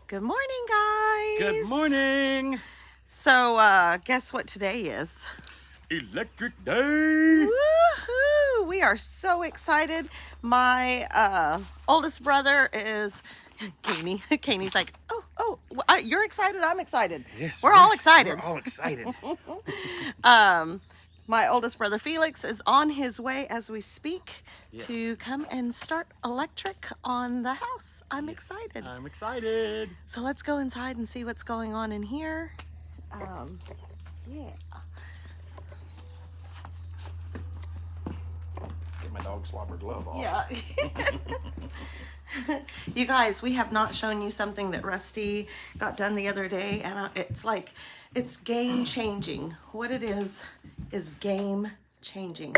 Good morning, guys. Good morning. So, guess what today is? Electric day. Woohoo! We are so excited. My oldest brother is Caney. Caney's like, you're excited. I'm excited. Yes, we're all excited. We're all excited. My oldest brother Felix is on his way as we speak to come and start electric on the house. I'm excited. I'm excited. So let's go inside and see what's going on in here. Yeah. Get my dog slobber glove off. Yeah. You guys, we have not shown you something that Rusty got done the other day, and it's game changing. What it is game changing.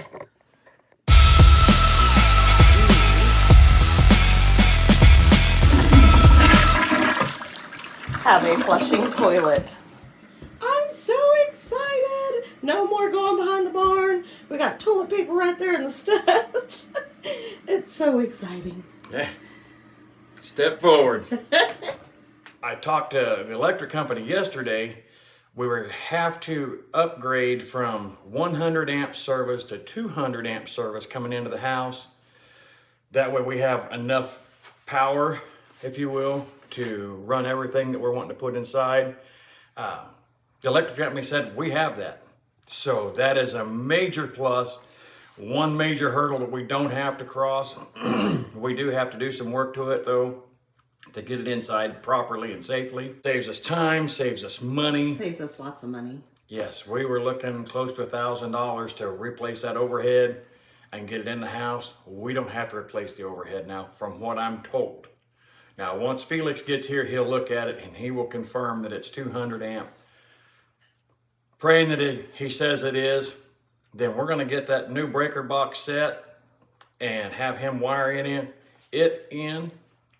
Have a flushing toilet. I'm so excited. No more going behind the barn. We got toilet paper right there in the studs. It's so exciting. Yeah. Step forward. I talked to the electric company yesterday. We have to upgrade from 100 amp service to 200 amp service coming into the house. That way we have enough power, if you will, to run everything that we're wanting to put inside. The electric company said we have that. So that is a major plus. One major hurdle that we don't have to cross. We do have to do some work to it though, to get it inside properly and safely. Saves us time, saves us money. Saves us lots of money. Yes, we were looking close to $1,000 to replace that overhead and get it in the house. We don't have to replace the overhead now, from what I'm told. Now, once Felix gets here, he'll look at it and he will confirm that it's 200 amp. Praying that he says it is. Then we're gonna get that new breaker box set and have him wire it in.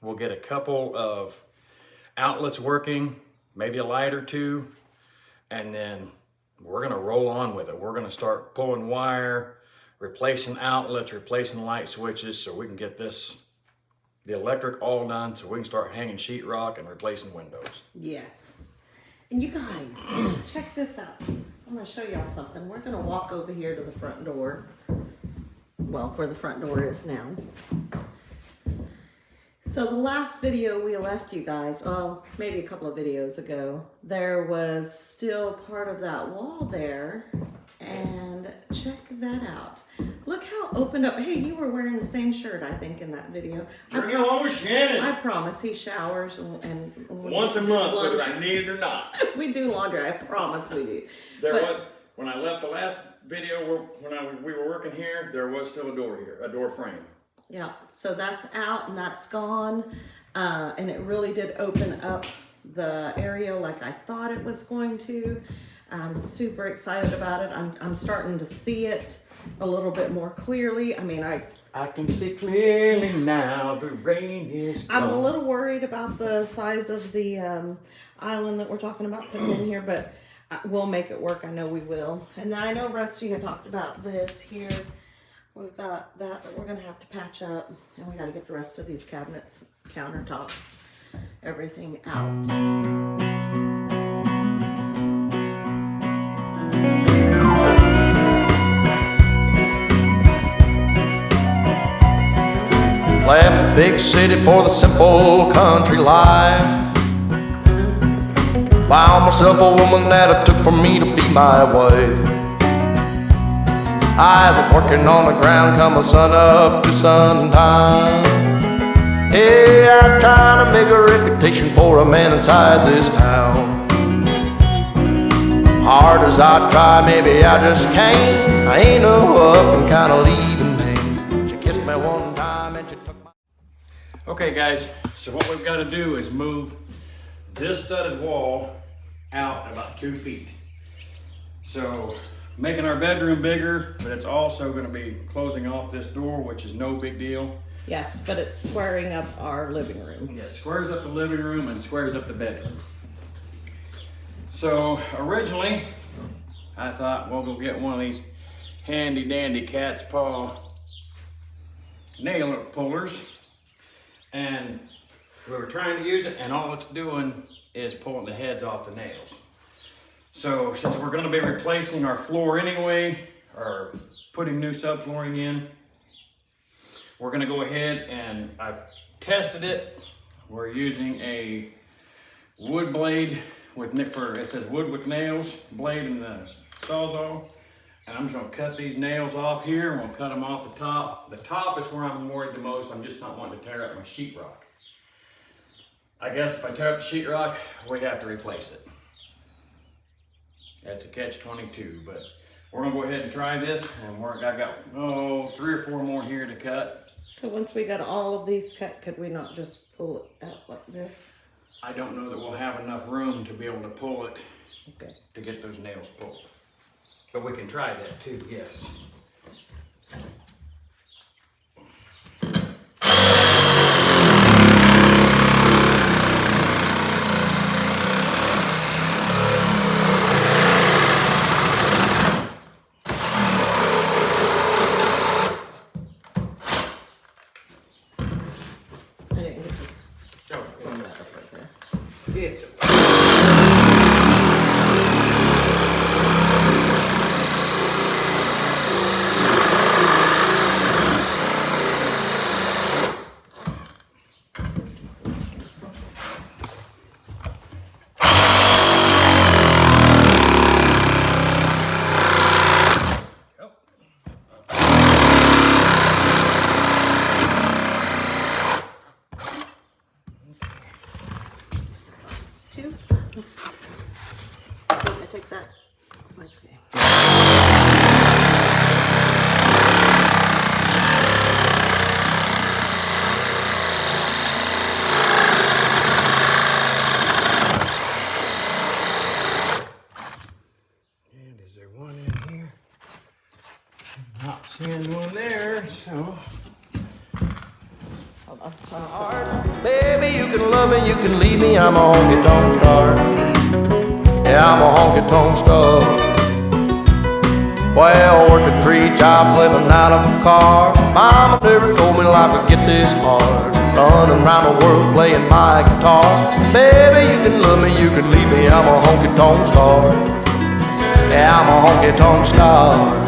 We'll get a couple of outlets working, maybe a light or two, and then we're gonna roll on with it. We're gonna start pulling wire, replacing outlets, replacing light switches, so we can get the electric all done, so we can start hanging sheetrock and replacing windows. Yes. And you guys, check this out. I'm gonna show y'all something. We're gonna walk over here to the front door. Well, where the front door is now. So the last video we left you guys, maybe a couple of videos ago, there was still part of that wall there. And check that out. Look how opened up. Hey, you were wearing the same shirt, I think, in that video. I promise he showers and once a month, whether I need it or not. We do laundry, I promise we do. When I left the last video, we were working here, there was still a door here, a door frame. Yeah, so that's out and that's gone. And it really did open up the area like I thought it was going to. I'm super excited about it. I'm starting to see it a little bit more clearly. I mean, I can see clearly now, the rain is gone. I'm a little worried about the size of the island that we're talking about putting in here, but we'll make it work. I know we will. And I know Rusty had talked about this here. We've got that we're gonna have to patch up, and we gotta get the rest of these cabinets, countertops, everything out. Left the big city for the simple country life. Found myself a woman that it took for me to be my wife. I was working on the ground come the sun up to sundown. Hey, I'm trying to make a reputation for a man inside this town. Hard as I try, maybe I just can't. I ain't no up and kind of leaving me. She kissed me one time and she took my... Okay guys, so what we've got to do is move this studded wall out about 2 feet. So making our bedroom bigger, but it's also going to be closing off this door, which is no big deal. Yes, but it's squaring up our living room. Yes, squares up the living room and squares up the bedroom. So originally, I thought we'll go get one of these handy dandy cat's paw nail pullers and We were trying to use it, and all it's doing is pulling the heads off the nails. So since we're going to be replacing our floor anyway, or putting new subflooring in, we're going to go ahead and I've tested it. We're using a wood blade with, it says wood with nails, blade and the Sawzall. And I'm just going to cut these nails off here, and we'll cut them off the top. The top is where I'm worried the most. I'm just not wanting to tear up my sheetrock. I guess if I tear up the sheetrock, we have to replace it. That's a catch-22, but we're gonna go ahead and try this, and I got 3 or 4 more here to cut. So once we got all of these cut, could we not just pull it out like this? I don't know that we'll have enough room to be able to pull it to get those nails pulled. But we can try that too, yes. Seeing one there, so. Baby, you can love me, you can leave me, I'm a honky-tonk star. Yeah, I'm a honky-tonk star. Well, working 3 jobs, living out of a car. Mama never told me life would get this hard. Running around the world playing my guitar. Baby, you can love me, you can leave me, I'm a honky-tonk star. Yeah, I'm a honky-tonk star.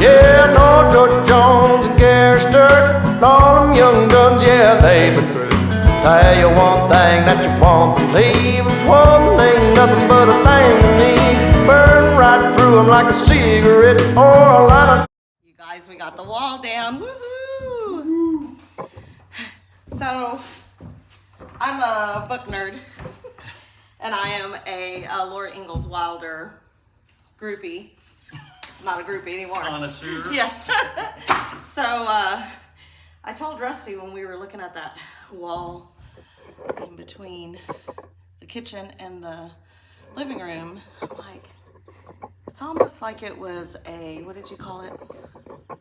Yeah, I know George Jones and Gary Sturt, and all them young guns, yeah, they've been through. Tell you one thing that you won't believe, one ain't nothing but a thing to me. Burn right through them like a cigarette or a line of... You guys, we got the wall down, woohoo! So, I'm a book nerd, and I am a Laura Ingalls Wilder groupie. Not a groupie anymore. Connoisseur. Yeah. So I told Rusty when we were looking at that wall in between the kitchen and the living room, like, it's almost like it was a, what did you call it?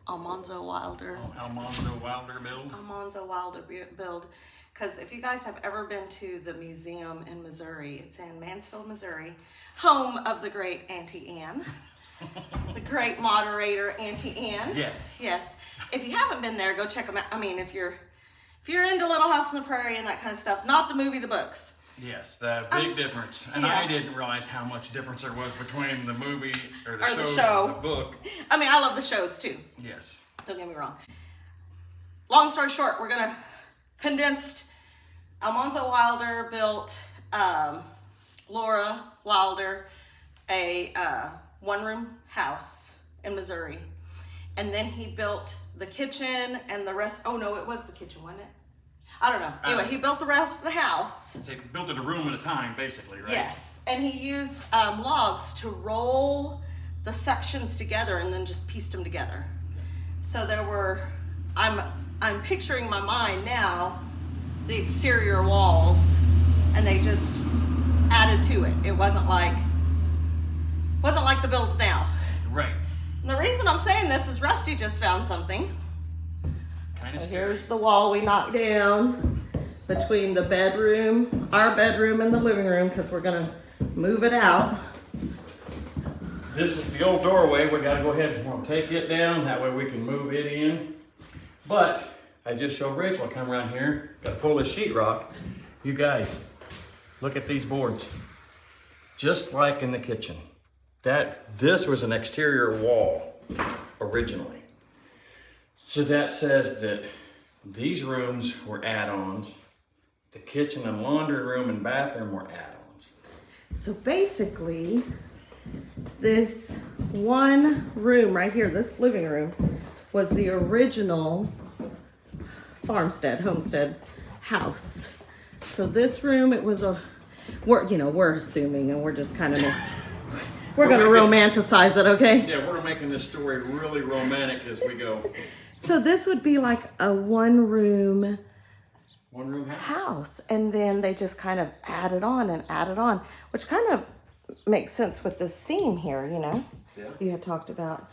Almanzo Wilder. Almanzo Wilder build. Almanzo Wilder build. Because if you guys have ever been to the museum in Missouri, it's in Mansfield, Missouri, home of the great Auntie Anne. The great moderator, Auntie Anne. Yes. Yes. If you haven't been there, go check them out. I mean, if you're into Little House on the Prairie and that kind of stuff, not the movie, the books. Yes, the big difference. And yeah. I didn't realize how much difference there was between the movie or the show and the book. I mean, I love the shows too. Yes. Don't get me wrong. Long story short, we're gonna condensed. Almanzo Wilder built Laura Wilder a one-room house in Missouri, and then he built the kitchen and the rest. Oh no, it was the kitchen, wasn't it? I don't know. Anyway, he built the rest of the house. So he built it a room at a time, basically, right? Yes, and he used logs to roll the sections together and then just pieced them together. So there were, I'm picturing in my mind now the exterior walls, and they just added to it. It wasn't like the builds now. Right. And the reason I'm saying this is Rusty just found something. Kind of So scary. here's the wall we knocked down between the bedroom, our bedroom, and the living room, because we're gonna move it out. This is the old doorway. We gotta go ahead and we'll take it down. That way we can move it in. But I just showed Rachel, I come around here, gotta pull this sheetrock. You guys, look at these boards. Just like in the kitchen. This was an exterior wall originally. So that says that these rooms were add-ons. The kitchen and laundry room and bathroom were add-ons. So basically, this one room right here, this living room, was the original Homestead house. So this room, it was we're assuming, and we're just kind of, we're gonna romanticize it, okay? Yeah, we're making this story really romantic as we go. So this would be like a one room house. And then they just kind of added on, which kind of makes sense with this seam here, you know? Yeah. You had talked about.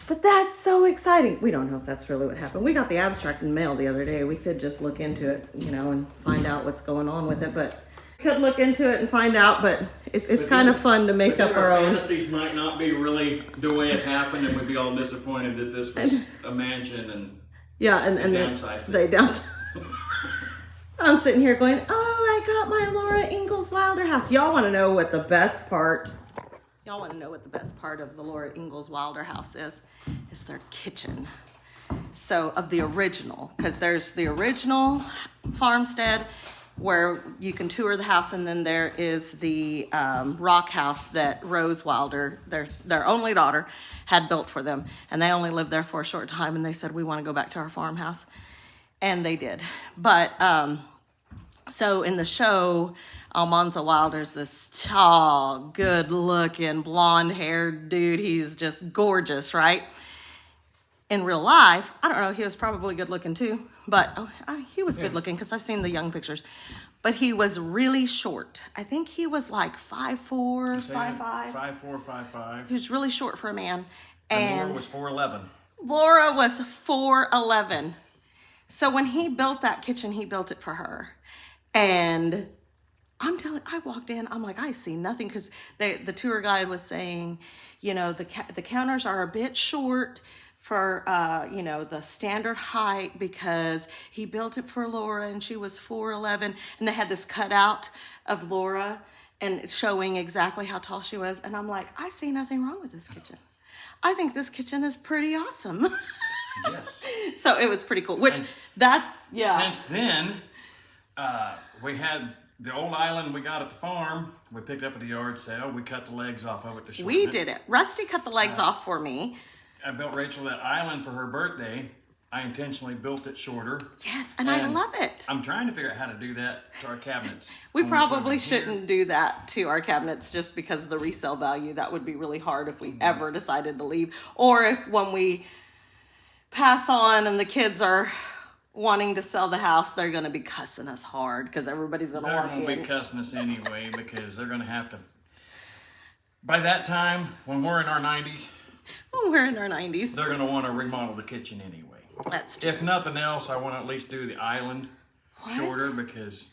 But that's so exciting. We don't know if that's really what happened. We got the abstract in the mail the other day. We could just look into it, you know, and find out what's going on with it. But we could look into it and find out, but it's kind of fun to make up our own. Fantasies might not be really the way it happened, and we'd be all disappointed that this was a mansion and downsized it. They downsized. I'm sitting here going, oh, I got my Laura Ingalls Wilder house. Y'all want to know what the best part of the Laura Ingalls Wilder house is their kitchen. So of the original, because there's the original farmstead where you can tour the house, and then there is the rock house that Rose Wilder, their only daughter, had built for them. And they only lived there for a short time, and they said, we want to go back to our farmhouse. And they did. But so in the show, Almanzo Wilder's this tall, good-looking, blonde-haired dude. He's just gorgeous, right? In real life, I don't know, he was probably good-looking too, but he was good-looking because I've seen the young pictures. But he was really short. I think he was like 5'4", 5'5". 5'4", 5'5". He was really short for a man. And Laura was 4'11". Laura was 4'11". So when he built that kitchen, he built it for her. And I'm telling you, I walked in, I'm like, I see nothing, because the tour guide was saying, you know, the counters are a bit short for, you know, the standard height, because he built it for Laura and she was 4'11", and they had this cutout of Laura and showing exactly how tall she was. And I'm like, I see nothing wrong with this kitchen. I think this kitchen is pretty awesome. Yes. So it was pretty cool, which Since then, we had the old island we got at the farm. We picked up at the yard sale. We cut the legs off of it to shorten We it. did it. Rusty cut the legs off for me. I built Rachel that island for her birthday. I intentionally built it shorter. Yes, and I love it. I'm trying to figure out how to do that to our cabinets. We probably shouldn't do that to our cabinets just because of the resale value. That would be really hard if we ever decided to leave. Or if when we pass on and the kids are wanting to sell the house, they're going to be cussing us hard because everybody's going to walk in. They're going to be cussing us anyway because they're going to have to. By that time, when we're in our 90s, they're going to want to remodel the kitchen anyway. That's true. If nothing else, I want to at least do the island shorter because...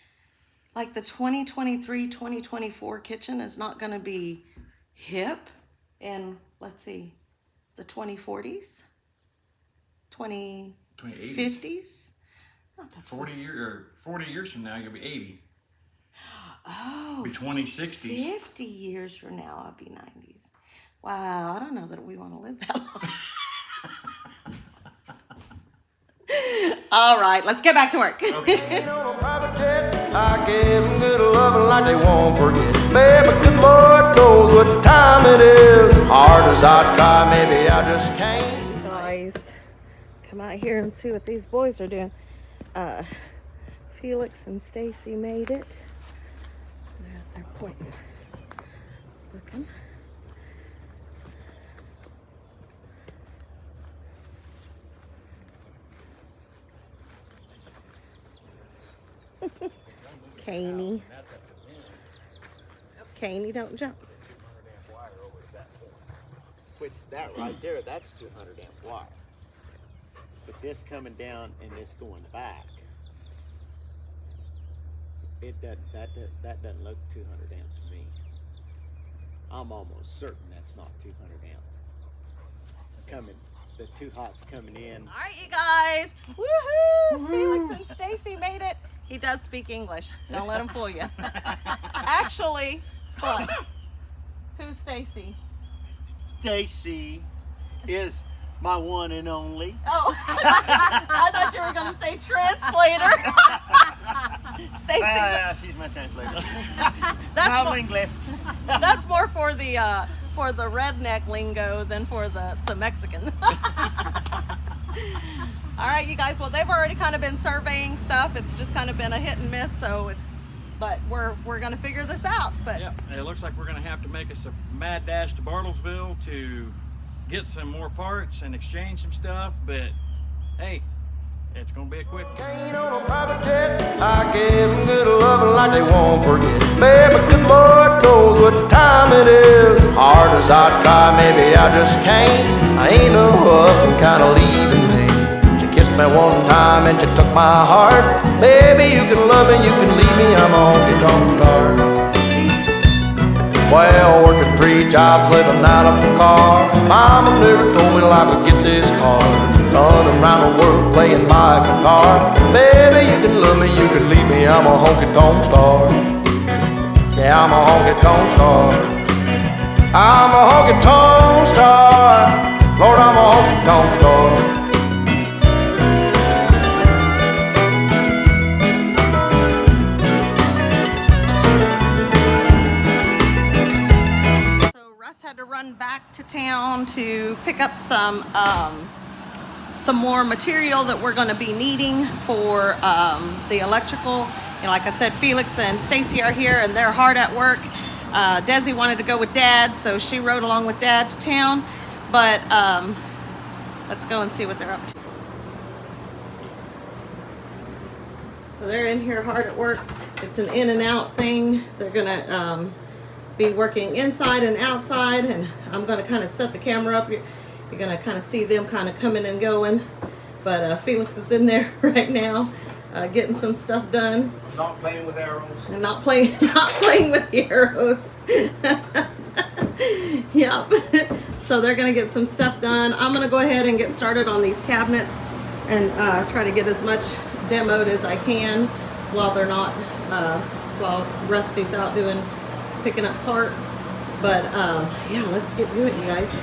Like the 2023, 2024 kitchen is not going to be hip in, let's see, the 2040s? 2050s? Not the 40 years from now, you'll be 80. Oh, be 2060s. 50 years from now, I'll be 90s. Wow, I don't know that we want to live that long. All right, let's get back to work. Okay. On a private jet, I gave them good loving like they won't forget. Baby, good Lord knows what time it is. Hard as I try, maybe I just can't. Guys, come out here and see what these boys are doing. Felix and Stacy made it. They're out there pointing. Looking. Caney, don't jump. Which that right there, that's 200 amp wire. But this coming down and this going back, it doesn't, that doesn't look 200 amp to me. I'm almost certain that's not 200 amp. Coming, the too hot's coming in. All right, you guys. Woohoo! Felix and Stacy made it. He does speak English. Don't let him fool you. Actually, what? Who's Stacy? Stacy is my one and only. Oh, I thought you were going to say translator. Stacy. Yeah, she's my translator. That's No more, English. that's more for the redneck lingo than for the Mexican. All right, you guys. Well, they've already kind of been surveying stuff. It's just kind of been a hit and miss. So but we're going to figure this out. But Yep, it looks like we're going to have to make us a mad dash to Bartlesville to get some more parts and exchange some stuff. But hey, it's going to be a quick. Ain't on a private jet. I give them good loving like they won't forget. Baby, good Lord knows what time it is. Hard as I try, maybe I just can't. I ain't no up and kind of leaving me. She kissed me one time and she took my heart. Baby, you can love me, you can leave me. I'm a honky-tonk star. Well, working 3 jobs, living out of a car. Mama never told me life would get this hard. Running around the world playing my guitar. Baby, you can love me, you can leave me. I'm a honky-tonk star. Yeah, I'm a honky-tonk star. I'm a honky-tonk star. Lord, I'm a honky-tonk star. Had to run back to town to pick up some more material that we're going to be needing for the electrical. You know, like I said, Felix and Stacy are here and they're hard at work. Desi wanted to go with Dad, so she rode along with Dad to town. But let's go and see what they're up to. So they're in here hard at work. It's an in and out thing. They're gonna be working inside and outside, and I'm going to kind of set the camera up. You're going to kind of see them kind of coming and going, but Felix is in there right now getting some stuff done. Not playing with arrows. And not playing with the arrows. Yep. So they're going to get some stuff done. I'm going to go ahead and get started on these cabinets and try to get as much demoed as I can while they're not while Rusty's out picking up parts. But yeah, let's get to it, you guys.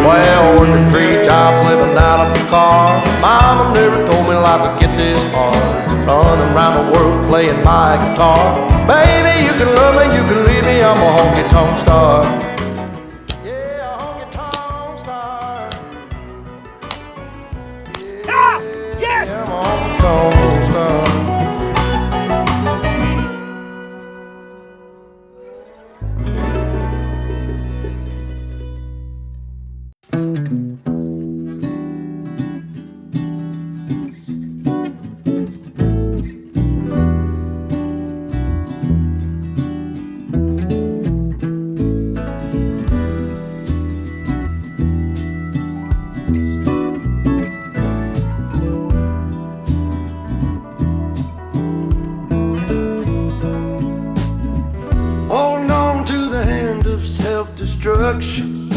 Well, working 3 jobs, living out of a car. Mama never told me life would get this hard. Running around the world playing my guitar. Baby, you can love me, you can leave me. I'm a honky-tonk star. Yeah, a honky-tonk star. Yeah, yes! I'm a honky-tonk star. Holding on to the hand of self-destruction,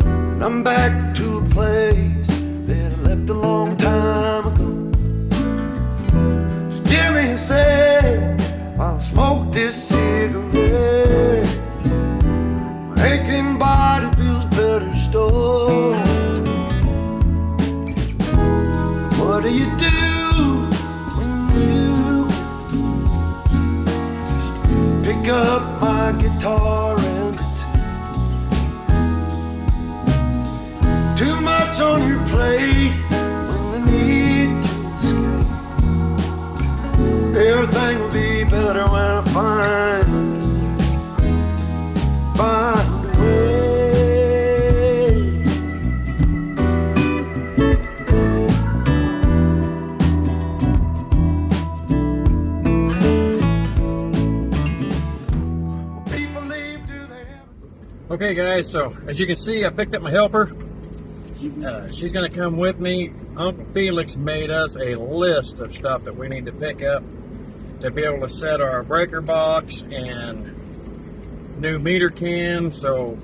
and I'm back to a place that I left a long time ago. Just give me a sec while I smoke this cigarette. My aching body feels better still. What do you do when you pick up my guitar and too much on your plate when I need to escape? Everything will be better when I find a way. Okay guys, so as you can see, I picked up my helper. She's gonna come with me. Uncle Felix made us a list of stuff that we need to pick up to be able to set our breaker box and new meter can so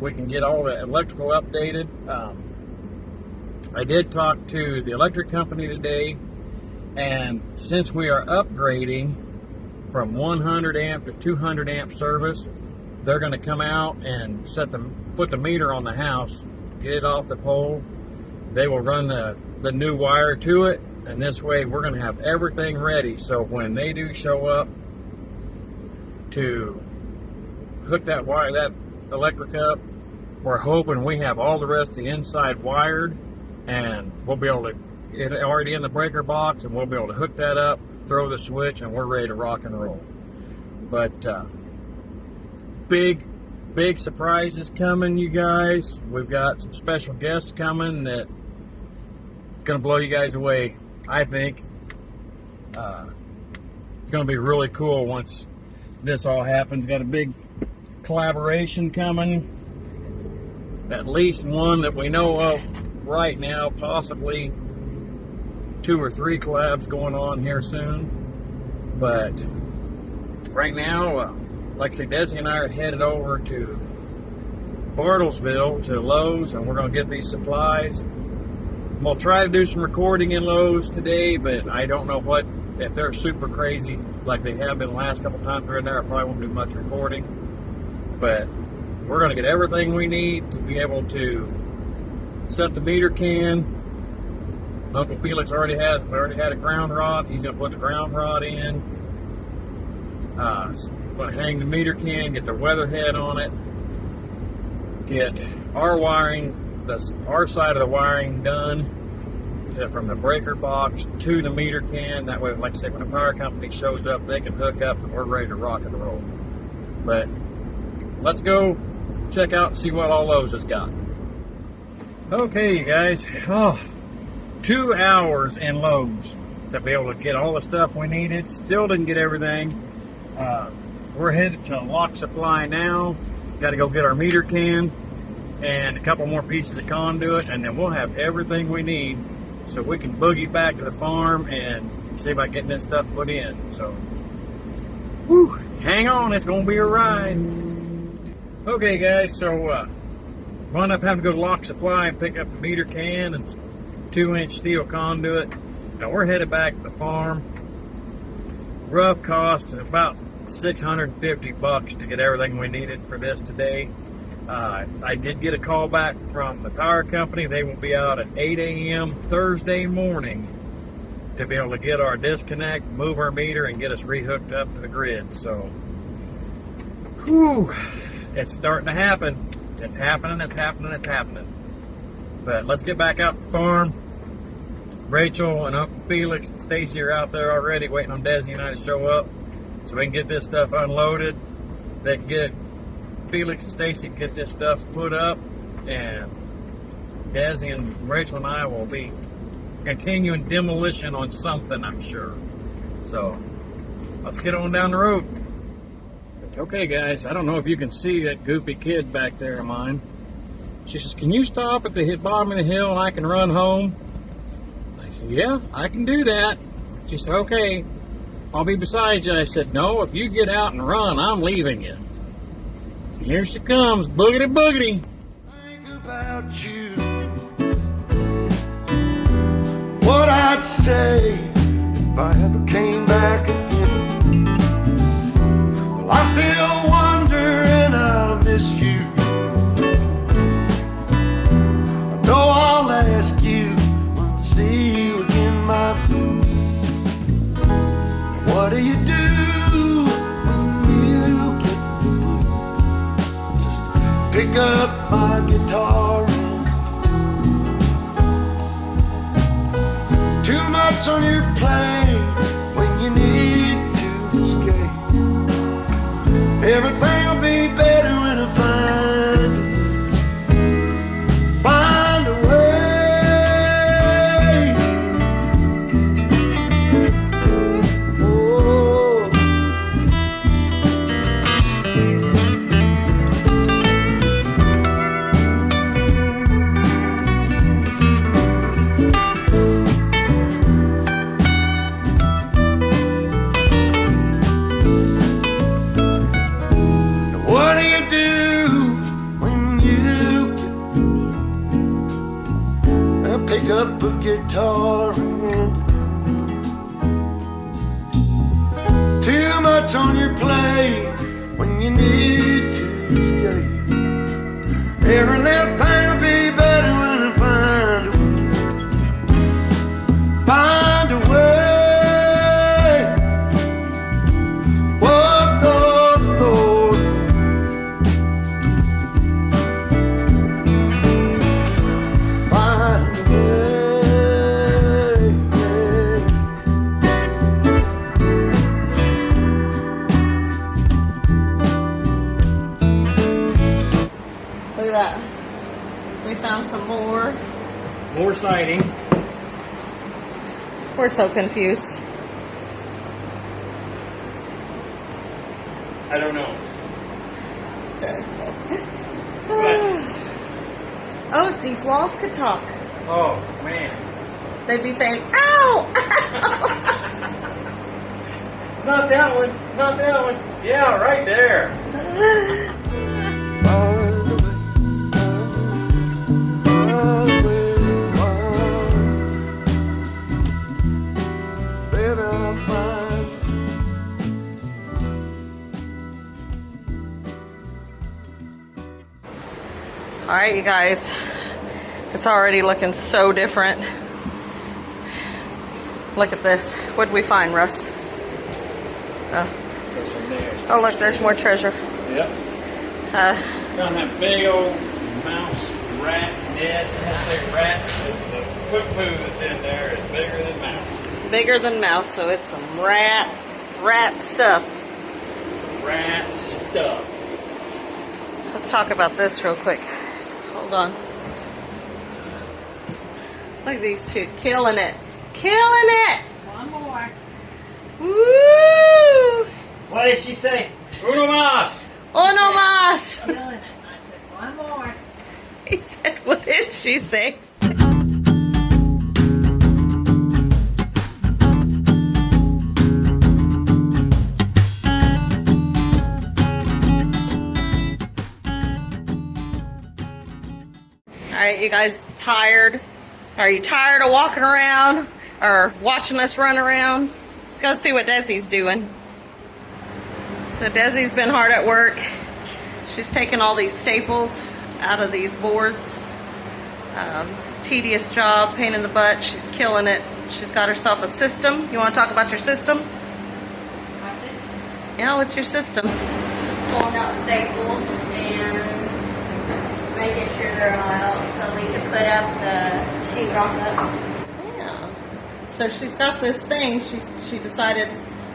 we can get all the electrical updated. I did talk to the electric company today, and since we are upgrading from 100 amp to 200 amp service, they're going to come out and put the meter on the house, get it off the pole. They will run the new wire to it, and this way we're going to have everything ready. So when they do show up to hook that wire, that electric up, we're hoping we have all the rest of the inside wired, and we'll be able to get it already in the breaker box, and we'll be able to hook that up, throw the switch, and we're ready to rock and roll. But big surprises coming, you guys. We've got some special guests coming that gonna blow you guys away, I think. It's gonna be really cool once this all happens. Got a big collaboration coming, at least one that we know of right now, possibly 2 or 3 collabs going on here soon. But right now, like I say, Desi and I are headed over to Bartlesville to Lowe's, and we're going to get these supplies. We'll try to do some recording in Lowe's today, but I don't know if they're super crazy like they have been the last couple times we're in there. I probably won't do much recording, but we're going to get everything we need to be able to set the meter can. Uncle Felix already had a ground rod. He's going to put the ground rod in. Going to hang the meter can, get the weather head on it, get our wiring, our side of the wiring done from the breaker box to the meter can. That way, like I said, when the power company shows up, they can hook up and we're ready to rock and roll. But let's go check out and see what all Lowe's has got. Okay, you guys. 2 hours in Lowe's to be able to get all the stuff we needed. Still didn't get everything. We're headed to Lock Supply now. Got to go get our meter can and a couple more pieces of conduit, and then we'll have everything we need so we can boogie back to the farm and see about getting this stuff put in. So, whew, hang on, it's gonna be a ride. Okay, guys, so wound up having to go to Lock Supply and pick up the meter can and 2-inch steel conduit. Now we're headed back to the farm. Rough cost is about $650 to get everything we needed for this today. I did get a call back from the power company. They will be out at 8 a.m. Thursday morning to be able to get our disconnect, move our meter, and get us rehooked up to the grid. So, whew, it's starting to happen. It's happening, it's happening, it's happening. But let's get back out to the farm. Rachel and Uncle Felix and Stacy are out there already waiting on Desi and I to show up so we can get this stuff unloaded. They can get Felix and Stacy get this stuff put up, and Desi and Rachel and I will be continuing demolition on something, I'm sure. So let's get on down the road. Okay, guys, I don't know if you can see that goofy kid back there of mine. She says, "Can you stop at the bottom of the hill and I can run home?" I said, "Yeah, I can do that." She said, "Okay, I'll be beside you." I said, "No, if you get out and run, I'm leaving you." Here she comes, boogity boogity. Think about you, what I'd say if I ever came back again. Well, I still wonder and I miss you. I know I'll ask you when I see you again, my friend. What do you do when you get pick up my guitar and too much on your plate when you need to escape? Everything will be better when I find a way. Oh. pick up a guitar and too much on your plate when you need to escape. Every little thing will be better when I find a way. Look at that. We found some more. More siding. We're so confused. I don't know. Oh, if these walls could talk, Oh, man. they'd be saying, ow! Not that one. Not that one. Yeah, right there. All right, you guys. It's already looking so different. Look at this. What did we find, Russ? Oh, look, there's more treasure. Yep. Found that big old mouse rat nest. I say rat. The cook food that's in there is bigger than mouse. Bigger than mouse, so it's some rat stuff. Rat stuff. Let's talk about this real quick. Hold on. Look at these two killing it. Killing it! One more. Woo! What did she say? Uno más. Uno más! Killing it. I said, one more. He said, what did she say? All right, you guys tired? Are you tired of walking around or watching us run around? Let's go see what Desi's doing. So Desi's been hard at work. She's taken all these staples out of these boards. Tedious job, pain in the butt. She's killing it. She's got herself a system. You want to talk about your system? My sister Yeah, what's your system? pulling out staples and making sure they're all out so we can put up the sheetrock up. Yeah. So she's got this thing. She decided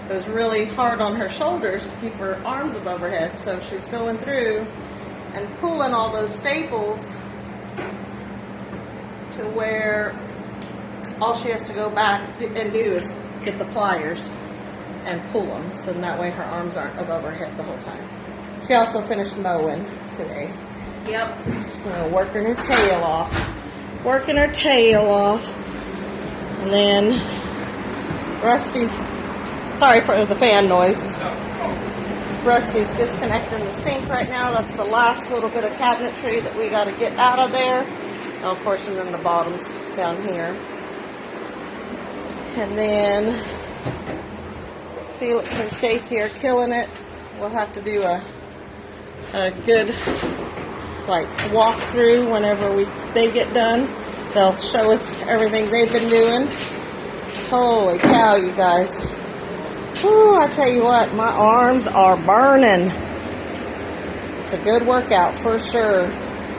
it was really hard on her shoulders to keep her arms above her head. So she's going through and pulling all those staples to where all she has to go back and do is get the pliers and pull them. So that way her arms aren't above her head the whole time. She also finished mowing today. Yep. Working her tail off. Working her tail off. And then Rusty's, sorry for the fan noise. Rusty's disconnecting the sink right now. That's the last little bit of cabinetry that we got to get out of there. Oh, of course, and then the bottom's down here. And then Felix and Stacy are killing it. We'll have to do a good walkthrough whenever they get done. They'll show us everything they've been doing. Holy cow, you guys. Whew, I tell you what, my arms are burning. It's a good workout for sure.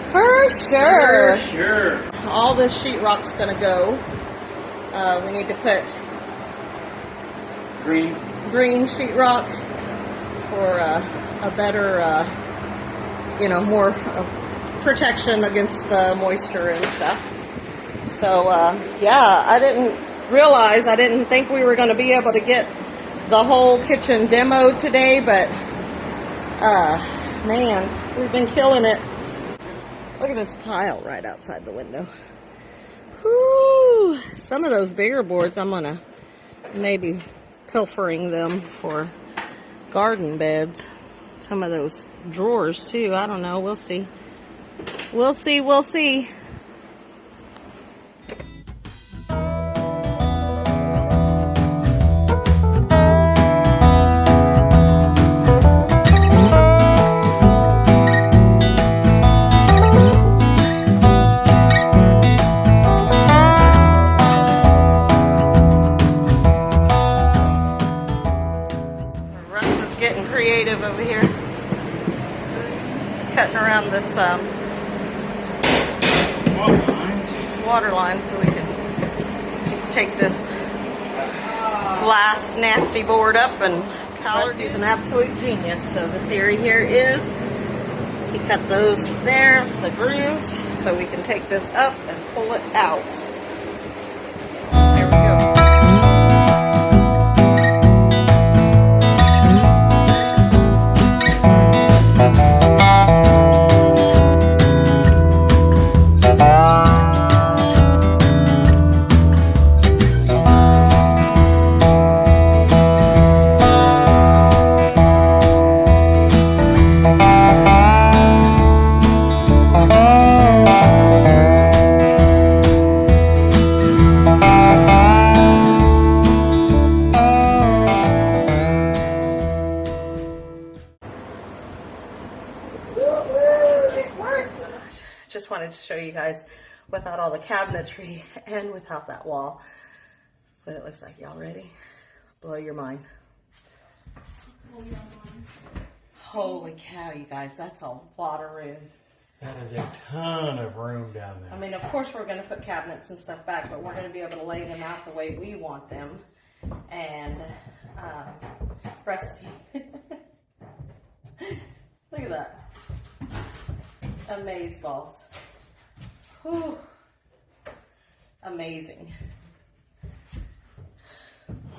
For sure. For sure. All this sheetrock's gonna go. We need to put green sheetrock for a better, more protection against the moisture and stuff. So, yeah, I didn't think we were going to be able to get the whole kitchen demoed today, but, man, we've been killing it. Look at this pile right outside the window. Whew. Some of those bigger boards, I'm going to maybe pilfering them for garden beds. Some of those drawers, too. I don't know. We'll see. We'll see. We'll see. around this water line so we can just take this glass nasty board up, and Rusty's an absolute genius. So the theory here is he cut those there, the grooves, so we can take this up and pull it out. There we go. Just wanted to show you guys without all the cabinetry and without that wall what it looks like. Y'all ready? Blow your mind. Holy cow, you guys, that's a lot of room. That is a ton of room down there. I mean, of course we're going to put cabinets and stuff back, but we're going to be able to lay them out the way we want them. And Rusty, look at that. Amaze balls. Whew. Amazing.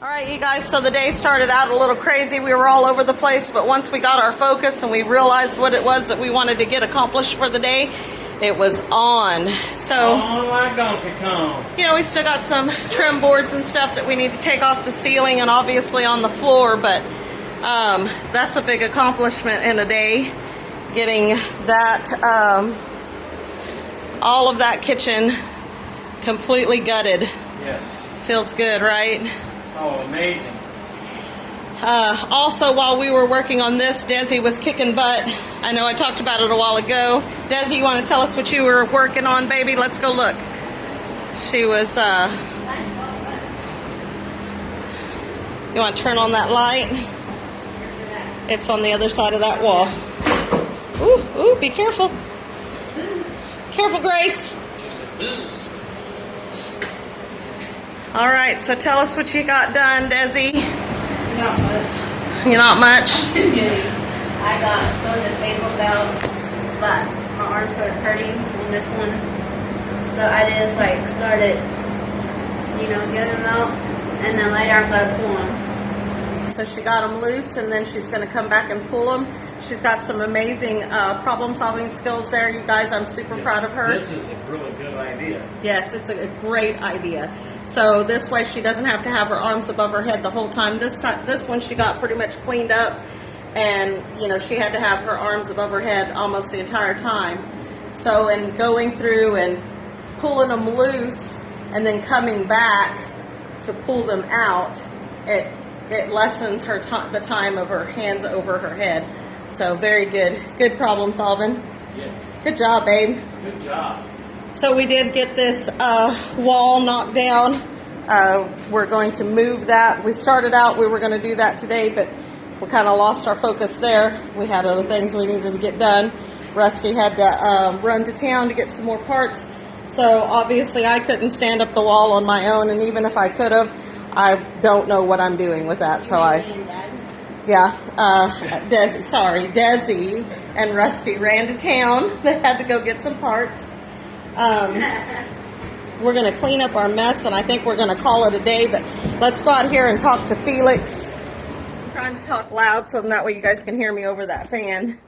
All right, you guys, so the day started out a little crazy. We were all over the place, but once we got our focus and we realized what it was that we wanted to get accomplished for the day, it was on. So, on like Donkey Kong. You know, we still got some trim boards and stuff that we need to take off the ceiling and obviously on the floor, but that's a big accomplishment in a day. Getting that, all of that kitchen completely gutted. Yes. Feels good, right? Oh, amazing. Also, while we were working on this, Desi was kicking butt. I know I talked about it a while ago. Desi, you want to tell us what you were working on, baby? Let's go look. She was, you want to turn on that light? It's on the other side of that wall. Ooh, ooh, be careful. Careful, Grace. All right, so tell us what you got done, Desi. Not much. You're not much? I got some of the staples out, but my arm started hurting on this one. So I just like started, getting them out, and then later I've got to pull them. So she got them loose, and then she's going to come back and pull them. She's got some amazing problem-solving skills there, you guys. I'm super proud of her. This is a really good idea. Yes, it's a great idea. So this way she doesn't have to have her arms above her head the whole time. This one she got pretty much cleaned up, and she had to have her arms above her head almost the entire time. So in going through and pulling them loose and then coming back to pull them out, it lessens her the time of her hands over her head. So very good. Good problem solving. Yes. Good job, babe. Good job. So we did get this wall knocked down. We're going to move that. We started out, we were going to do that today, but we kind of lost our focus there. We had other things we needed to get done. Rusty had to run to town to get some more parts. So obviously I couldn't stand up the wall on my own, and even if I could have, I don't know what I'm doing with that. So Desi and Rusty ran to town. They had to go get some parts. We're going to clean up our mess, and I think we're going to call it a day, but let's go out here and talk to Felix. I'm trying to talk loud so that way you guys can hear me over that fan.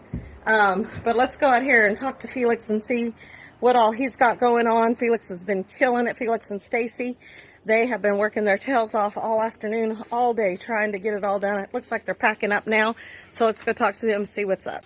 But let's go out here and talk to Felix and see what all he's got going on. Felix has been killing it. Felix and Stacy, they have been working their tails off all afternoon, all day, trying to get it all done. It looks like they're packing up now. So let's go talk to them and see what's up.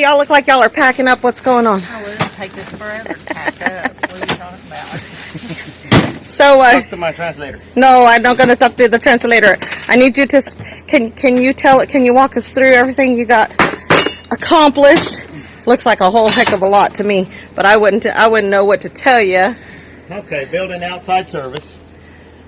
y'all look like y'all are packing up. What's going on? Oh, it'll take us forever to pack up. What are you talking about? So, Talk to my translator. no, I'm not going to talk to the translator. I need you to, can you walk us through everything you got accomplished? Looks like a whole heck of a lot to me, but I wouldn't know what to tell you. Okay, building outside service.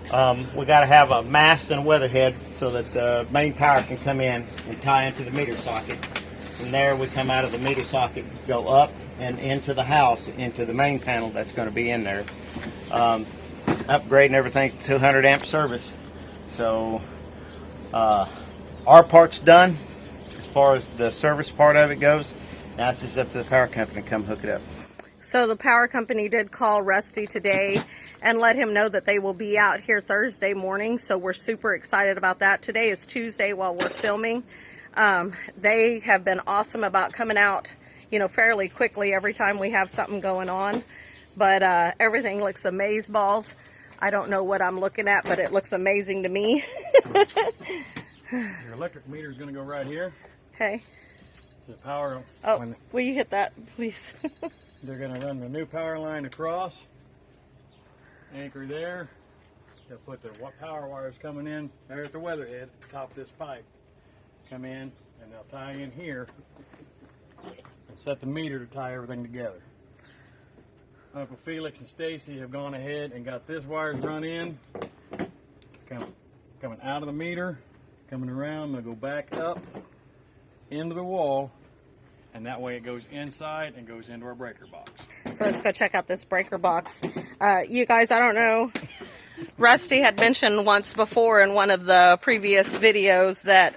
We got to have a mast and a weatherhead so that the main power can come in and tie into the meter socket. From there, we come out of the meter socket, go up and into the house, into the main panel that's going to be in there. Upgrading everything to 200 amp service. So our part's done as far as the service part of it goes. Now it's just up to the power company to come hook it up. So the power company did call Rusty today and let him know that they will be out here Thursday morning. So we're super excited about that. Today is Tuesday while we're filming. They have been awesome about coming out, you know, fairly quickly every time we have something going on. But everything looks amazeballs. I don't know what I'm looking at, but it looks amazing to me. Your electric meter is going to go right here. Okay. The power. Oh, will you hit that, please? They're going to run the new power line across. Anchor there. They'll put the power wires coming in there at the weatherhead at the top of this pipe. Come in and they'll tie in here and set the meter to tie everything together. Uncle Felix and Stacy have gone ahead and got this wires run in, coming out of the meter, coming around. They'll go back up into the wall, and that way it goes inside and goes into our breaker box. So let's go check out this breaker box. You guys, I don't know. Rusty had mentioned once before in one of the previous videos that,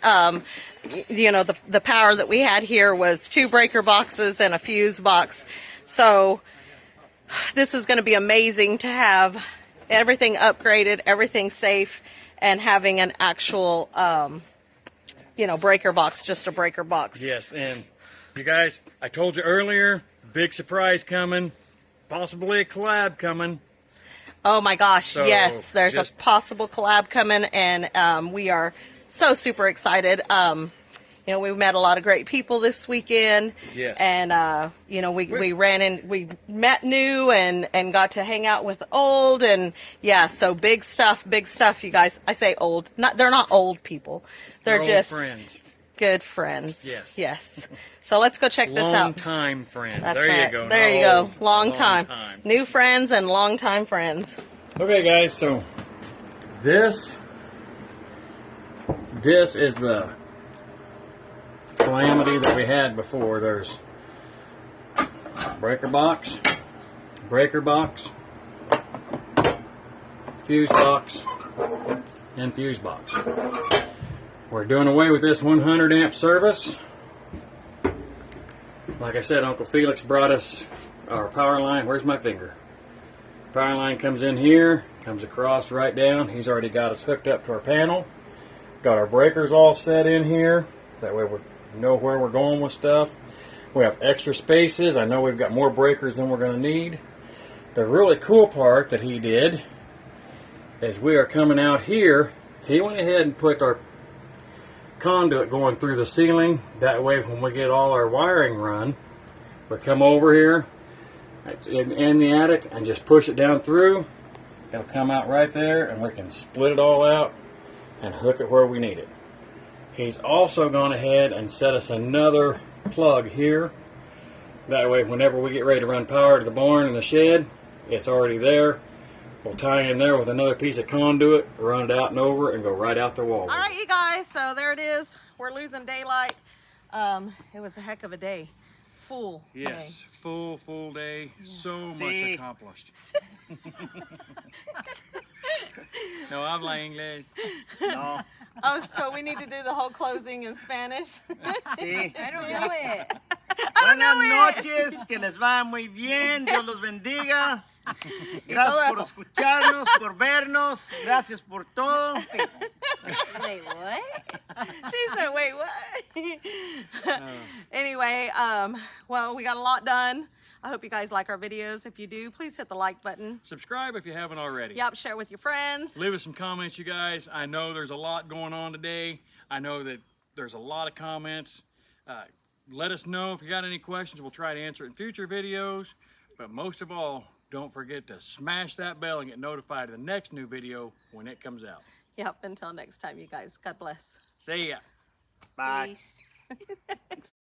you know, the power that we had here was 2 breaker boxes and a fuse box. So this is going to be amazing to have everything upgraded, everything safe, and having an actual, you know, breaker box, just a breaker box. Yes, and you guys, I told you earlier, big surprise coming, possibly a collab coming. Oh my gosh, So, yes, there's a possible collab coming, and we are so super excited. You know, we met a lot of great people this weekend. Yes. And, you know, we met new and got to hang out with old, and yeah, so big stuff, you guys. I say old, they're not old people. They're just old friends. Good friends. Yes. Yes. So let's go check this out. Long time friends. That's there right. you go. There Not you go. old, Long time. New friends and long time friends. Okay, guys, so this is the calamity that we had before. There's breaker box, fuse box, and fuse box. We're doing away with this 100 amp service. Like I said, Uncle Felix brought us our power line. Where's my finger? Power line comes in here, comes across right down. He's already got us hooked up to our panel. Got our breakers all set in here. That way we know where we're going with stuff. We have extra spaces. I know we've got more breakers than we're going to need. The really cool part that he did is we are coming out here. He went ahead and put our conduit going through the ceiling. That way when we get all our wiring run, we come over here in the attic and just push it down through. It'll come out right there and we can split it all out and hook it where we need it. He's also gone ahead and set us another plug here. That way whenever we get ready to run power to the barn and the shed, it's already there. We'll tie in there with another piece of conduit, run it out and over, and go right out the wall. All right, you guys, so there it is. We're losing daylight. It was a heck of a day. Full Yes, day. full day. Yeah. So much accomplished. No habla inglés. No. Oh, so we need to do the whole closing in Spanish? Sí. I don't know it. Buenas noches, que les va muy bien, Dios los bendiga. Gracias por escucharnos, por vernos, gracias por todo. Wait, what? She said, wait, what? Anyway, well, we got a lot done. I hope you guys like our videos. If you do, please hit the like button. Subscribe if you haven't already. Yep, share with your friends. Leave us some comments, you guys. I know there's a lot going on today. I know that there's a lot of comments. let us know if you got any questions. We'll try to answer it in future videos. But most of all, don't forget to smash that bell and get notified of the next new video when it comes out. Yep, until next time, you guys. God bless. See ya. Bye. Peace.